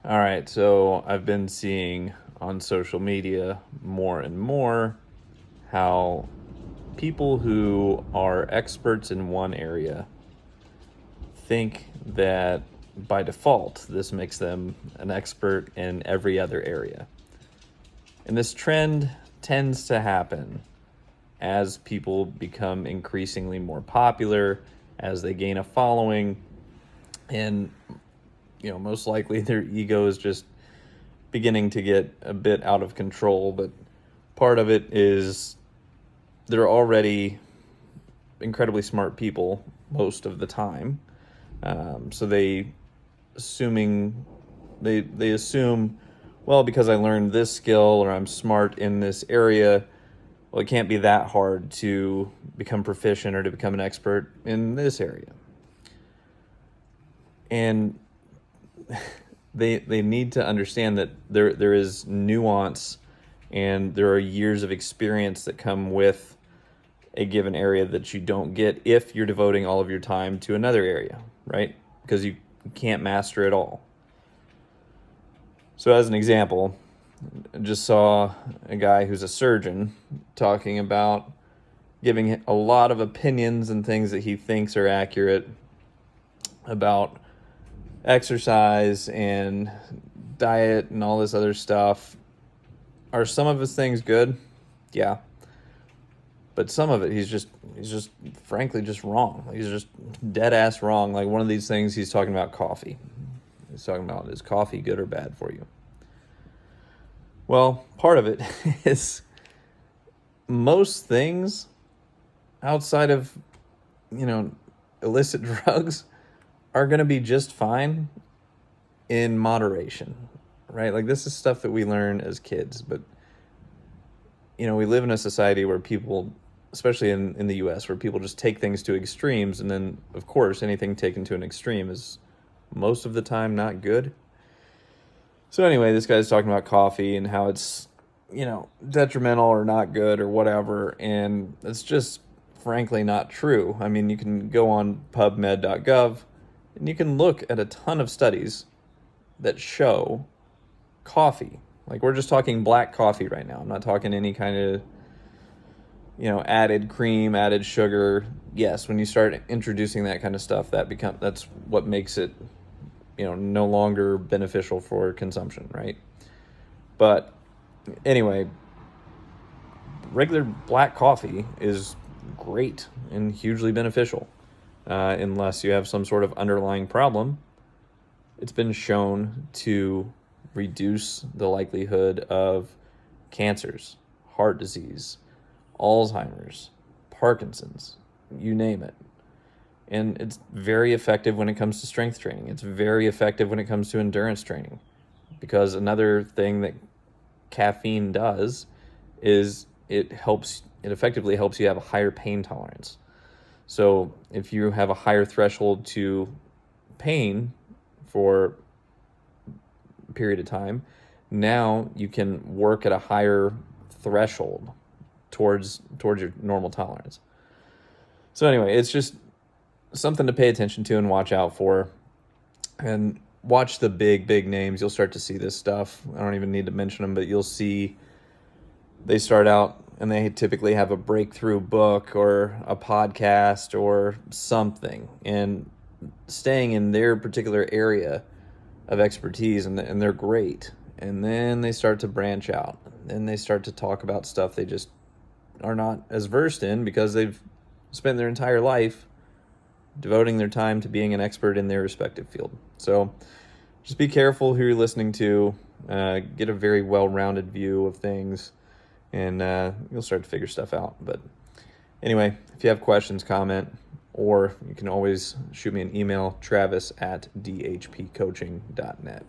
All right, so I've been seeing on social media more and more how people who are experts in one area think that by default this makes them an expert in every other area. And this trend tends to happen as people become increasingly more popular, as they gain a following, and most likely their ego is just beginning to get a bit out of control. But part of it is they're already incredibly smart people most of the time. So they assume, well, because I learned this skill or I'm smart in this area, well, it can't be that hard to become proficient or to become an expert in this area. And they need to understand that there is nuance and there are years of experience that come with a given area that you don't get if you're devoting all of your time to another area, right? Because you can't master it all. So as an example, I just saw a guy who's a surgeon talking about giving a lot of opinions and things that he thinks are accurate about exercise and diet and all this other stuff. Are some of his things good? Yeah. But some of it he's just frankly just wrong. He's just dead ass wrong. Like one of these things he's talking about coffee. He's talking about, is coffee good or bad for you? Well, part of it is most things outside of, illicit drugs are going to be just fine in moderation, right? Like this is stuff that we learn as kids, but we live in a society where people, especially in the US, where people just take things to extremes, and then of course anything taken to an extreme is most of the time not good. So anyway, this guy's talking about coffee and how it's, detrimental or not good or whatever, and it's just frankly not true. I mean, you can go on pubmed.gov and you can look at a ton of studies that show coffee. Like we're just talking black coffee right now. I'm not talking any kind of, added cream, added sugar. Yes, when you start introducing that kind of stuff, that's what makes it, no longer beneficial for consumption, right? But anyway, regular black coffee is great and hugely beneficial, unless you have some sort of underlying problem. It's been shown to reduce the likelihood of cancers, heart disease, Alzheimer's, Parkinson's, you name it. And it's very effective when it comes to strength training. It's very effective when it comes to endurance training. Because another thing that caffeine does is it effectively helps you have a higher pain tolerance. So if you have a higher threshold to pain for a period of time, now you can work at a higher threshold towards your normal tolerance. So anyway, it's just something to pay attention to and watch out for. And watch the big names. You'll start to see this stuff. I don't even need to mention them, but you'll see they start out and they typically have a breakthrough book or a podcast or something, and staying in their particular area of expertise, and they're great. And then they start to branch out and they start to talk about stuff they just are not as versed in because they've spent their entire life devoting their time to being an expert in their respective field. So just be careful who you're listening to, get a very well-rounded view of things, and you'll start to figure stuff out. But anyway, if you have questions, comment, or you can always shoot me an email, travis@dhpcoaching.net.